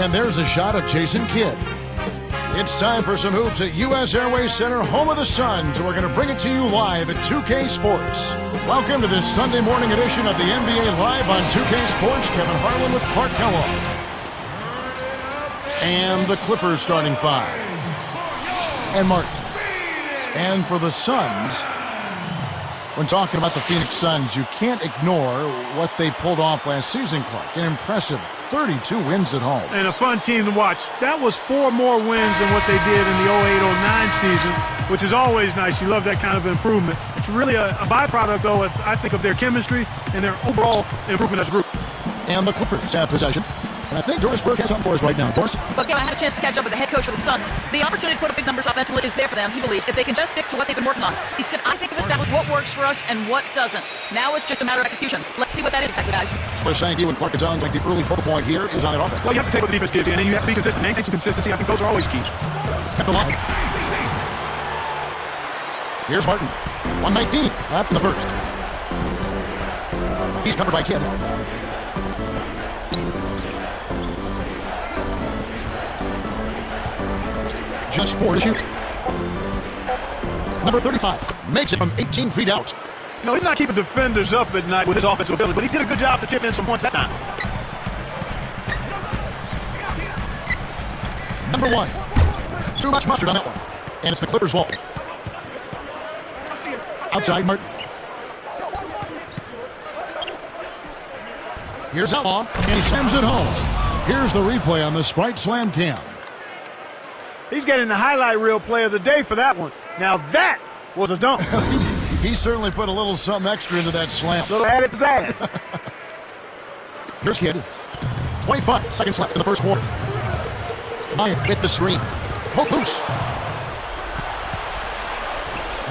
And there's a shot of Jason Kidd. It's time for some hoops at U.S. Airways Center, home of the Suns. We're going to bring it to you live at 2K Sports. Welcome to this Sunday morning edition of the NBA Live on 2K Sports. Kevin Harlan with Clark Kellogg. And the Clippers starting five. And Martin. And for the Suns, when talking about the Phoenix Suns, you can't ignore what they pulled off last season, Clark. An impressive 32 wins at home. And a fun team to watch. That was 4 more wins than what they did in the 08-09 season, which is always nice. You love that kind of improvement. It's really a byproduct, though, I think, of their chemistry and their overall improvement as a group. And the Clippers have possession. And I think Doris Burke has something for us right now. Doris? But I had a chance to catch up with the head coach for the Suns. The opportunity to put up big numbers offensively is there for them, he believes, if they can just stick to what they've been working on. He said, I think we've established what works for us and what doesn't. Now it's just a matter of execution. Let's see what that is exactly, guys. We're saying you and Clark, it sounds like the early focal point here is on that offense. Well, you have to take what the defense gives you, and then you have to be consistent. Maintain some consistency. I think those are always keys. At the line. Here's Martin. 119 left in the first. He's covered by Kidd. Just 4 to shoot. Number 35 makes it from 18 feet out. You know, he's not keeping defenders up at night with his offensive ability, but he did a good job to chip in some points that time. Number 1. Too much mustard on that one. And it's the Clippers' ball. Outside, Martin. Here's Outlaw, and he slams it home. Here's the replay on the Sprite Slam Cam. He's getting the highlight reel play of the day for that one. Now that was a dunk. He certainly put a little something extra into that slam. Little added pizzazz. Here's Kidd. 25 seconds left in the first quarter. Meyer with the screen. Poke loose.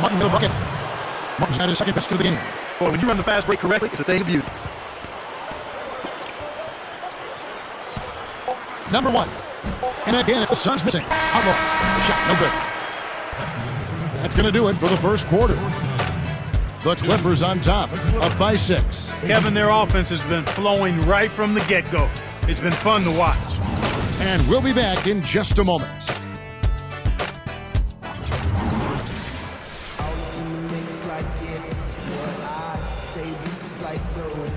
Martin with a bucket. Martin's had his second best of the game. Boy, when you run the fast break correctly, it's a thing of beauty. Number 1. And again, it's the Suns missing. Outlaw. Shot, no good. That's going to do it for the first quarter. The Clippers on top, up by 6. Kevin, their offense has been flowing right from the get-go. It's been fun to watch. And we'll be back in just a moment.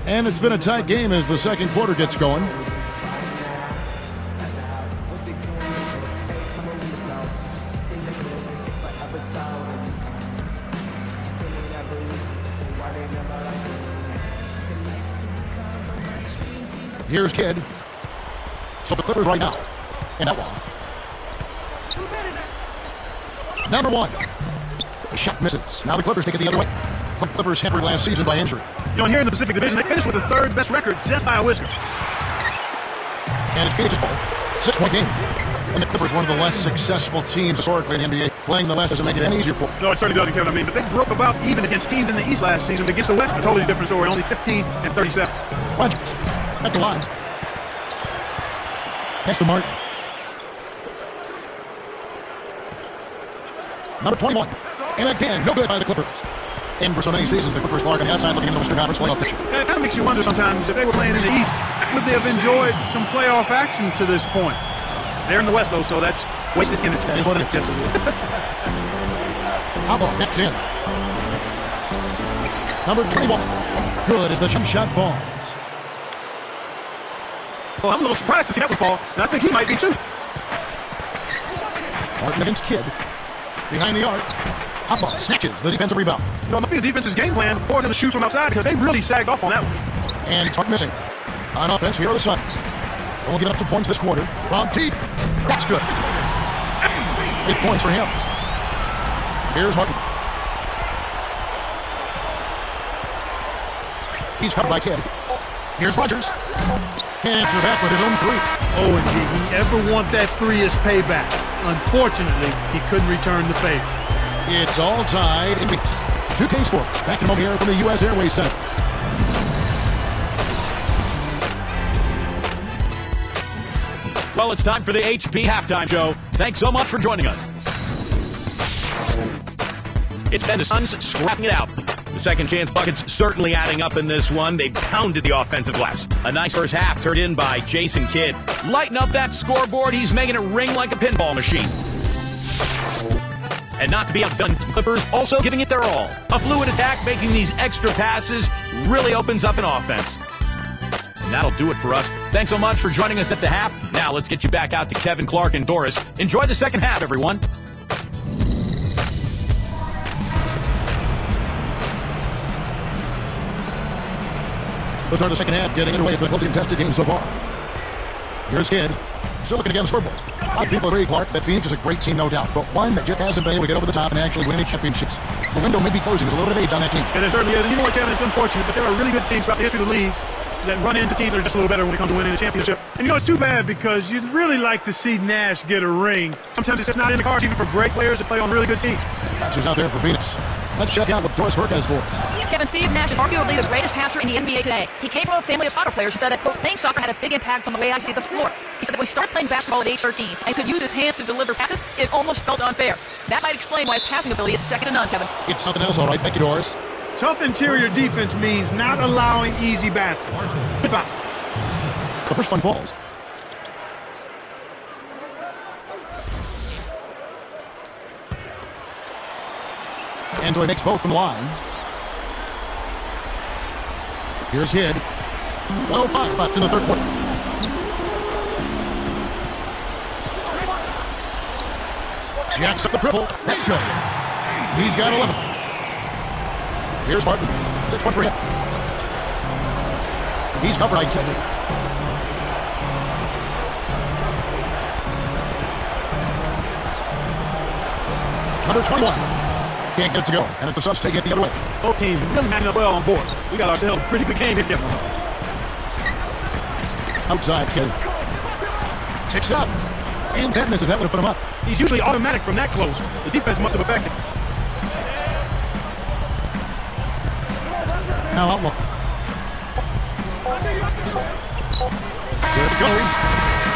And it's been a tight game as the second quarter gets going. Here's Kidd. So the Clippers right now. And Outlaw. Number 1. The shot misses. Now the Clippers take it the other way. The Clippers hampered last season by injury. You know, here in the Pacific Division, they finished with the 3rd best record just by a whisker. And it's Phoenix's ball. 6-point game. And the Clippers, one of the less successful teams historically in the NBA. Playing the West doesn't make it any easier for them. No, it certainly doesn't, Kevin. But they broke about even against teams in the East last season. Against the West, a totally different story. Only 15 and 37. Rodgers at the line. Pass to Martin. Number 21. And again, no good by the Clippers. And for so many seasons, the Clippers Clark on the outside looking in the Western Conference playoff picture. It kind of makes you wonder sometimes if they were playing in the East, would they have enjoyed some playoff action to this point? They're in the West, though, so that's wasted energy. That is what it is. Outlaw next in. Number 21. Good as the jump shot falls. Well, I'm a little surprised to see that one fall, and I think he might be too. Martin against Kidd. Behind the arc. Outlaw snatches the defensive rebound. You know, it might be the defense's game plan for them to shoot from outside because they really sagged off on that one. And Clark missing. On offense, here are the Suns. Only get up 2 points this quarter. From deep. That's good. 8 points for him. Here's Martin. He's covered by Kidd. Here's Rodgers. Can't answer back with his own 3. Oh, and did he ever want that 3 as payback? Unfortunately, he couldn't return the favor. It's all tied in weeks. 2K Sports, back in a moment here from the U.S. Airways Center. Well, it's time for the HP Halftime Show. Thanks so much for joining us. It's been the Suns scrapping it out. The second chance buckets certainly adding up in this one. They pounded the offensive glass. A nice first half turned in by Jason Kidd. Lighten up that scoreboard. He's making it ring like a pinball machine. And not to be outdone, Clippers also giving it their all. A fluid attack making these extra passes really opens up an offense. And that'll do it for us. Thanks so much for joining us at the half. Now let's get you back out to Kevin, Clark, and Doris. Enjoy the second half, everyone. Let's start the second half getting underway. It's been a closely contested game so far. Here's Kidd. Still looking to get on the scoreboard. A lot of people agree, Clark, that Phoenix is a great team, no doubt, but one that just hasn't been able to get over the top and actually win any championships. The window may be closing. There's a little bit of age on that team. And there certainly is. And you know what, Kevin, it's unfortunate, but there are really good teams throughout the history of the league that run into teams that are just a little better when it comes to winning a championship. And you know, it's too bad because you'd really like to see Nash get a ring. Sometimes it's just not in the cards even for great players to play on really good teams. That's who's out there for Phoenix. Let's check out what Doris Burke has for us. Kevin, Steve Nash is arguably the greatest passer in the NBA today. He came from a family of soccer players who said that, quote, playing soccer had a big impact on the way I see the floor. He said that when he started playing basketball at age 13 and could use his hands to deliver passes, it almost felt unfair. That might explain why his passing ability is second to none, Kevin. It's something else, all right. Thank you, Doris. Tough interior defense means not allowing easy baskets. Goodbye. The first one falls. And so he makes both from the line. Here's Kidd. 1:05 left in the third quarter. Jacks up the triple. That's good. He's got 11. Here's Martin. 6 points for him. He's covered by Kidd. Number 21. Can't get it to go, and it's the Suns taking it the other way. Both teams really matching up well on board. We got ourselves a pretty good game here. Outside, Kidd. Ticks it up. And that misses. That would have put him up. He's usually automatic from that close. The defense must have affected. Now outlook. There it goes.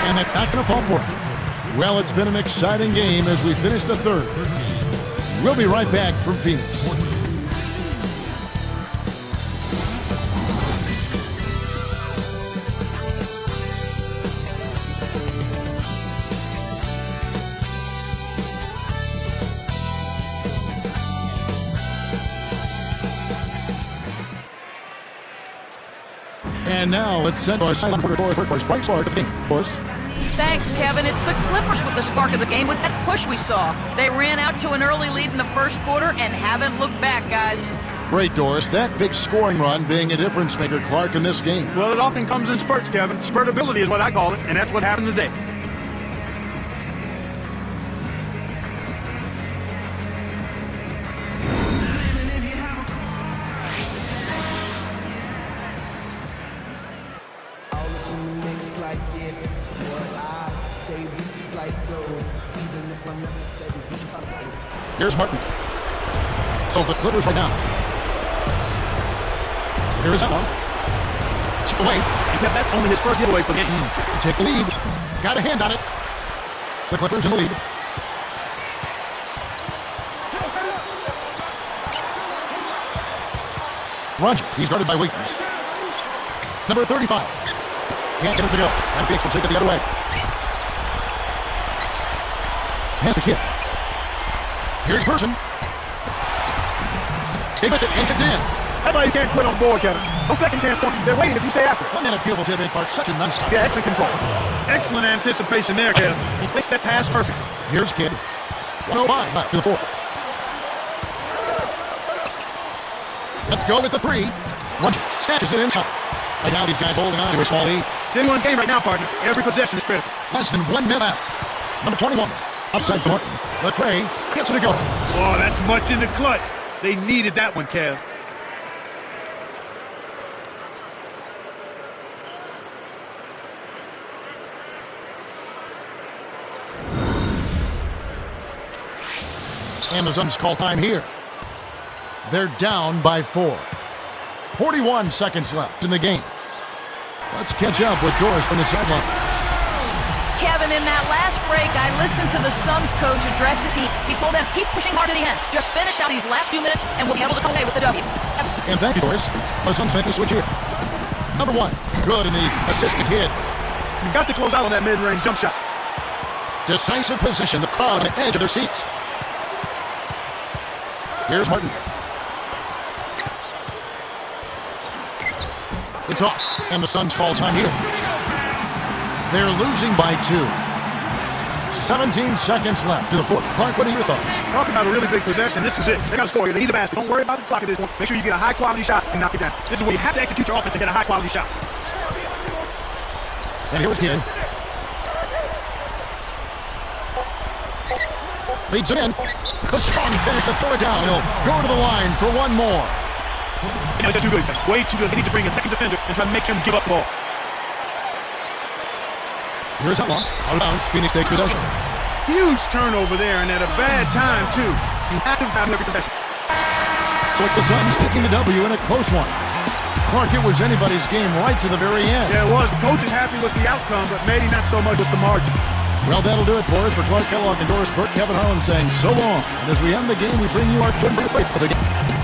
And that's not going to fall for him. Well, it's been an exciting game as we finish the third. We'll be right back from Phoenix. And now let's send our silent reporter for a bright spark of the game. Of course. Thanks, Kevin. It's the Clippers with the spark of the game with that push we saw. They ran out to an early lead in the first quarter and haven't looked back, guys. Great, Doris. That big scoring run being a difference maker, Clark, in this game. Well, it often comes in spurts, Kevin. Spurtability is what I call it, and that's what happened today. Here's Martin. So the Clippers right now. Here is Ella. Chip away. And that's only his first giveaway for the game. To take the lead. Got a hand on it. The Clippers in the lead. Roger. He's guarded by Wiggins. Number 35. Can't get it to go. And Phoenix will take it the other way. Has the Kidd. Here's Person. Stay with it and tipped it in. That's why you can't quit on board, Kevin. No second chance point. They're waiting if you stay after. Wasn't that a beautiful tip in, Clark? Such a nice stop. Yeah, excellent control. Excellent anticipation there, Kevin. He placed that pass perfect. Here's Kidd. 1:05 left to the fourth. Let's go with the three. Roger snatches it inside. Right now these guys holding on to a small lead. It's anyone's game right now, partner. Every possession is critical. Less than 1 minute left. Number 21. Outside Thornton. Lecrae gets it to go. Oh, that's much in the clutch. They needed that one, Kev. And the Suns call time here. They're down by 4. 41 seconds left in the game. Let's catch up with Doris from the sideline. Kevin, in that last break, I listened to the Suns coach address the team. He told them, keep pushing hard to the end. Just finish out these last few minutes, and we'll be able to come away with the W. And thank you, Doris. My Suns make the switch here. Number 1, good in the assisted hit. You've got to close out on that mid-range jump shot. Decisive position, the crowd on the edge of their seats. Here's Martin. It's off, and the Suns call time here. They're losing by 2. 17 seconds left to the fourth. Clark, what are your thoughts? Talk about a really big possession. This is it. They got to score here. They need a basket. Don't worry about the clock at this point. Make sure you get a high-quality shot and knock it down. This is where you have to execute your offense and get a high-quality shot. And here it's Gideon. Leads it in. The strong finish to throw it down. He'll go to the line for one more. You know, it's just too good. Way too good. They need to bring a second defender and try to make him give up the ball. Here's Outlaw. Out of bounds. Phoenix takes possession. Huge turnover there, and at a bad time, too. You have to have every possession. So it's the Suns taking the W in a close one. Clark, it was anybody's game right to the very end. Yeah, it was. The coach is happy with the outcome, but maybe not so much with the margin. Well, that'll do it for us. For Clark Kellogg and Doris Burke, Kevin Harlan saying so long. And as we end the game, we bring you our 20th play of the game.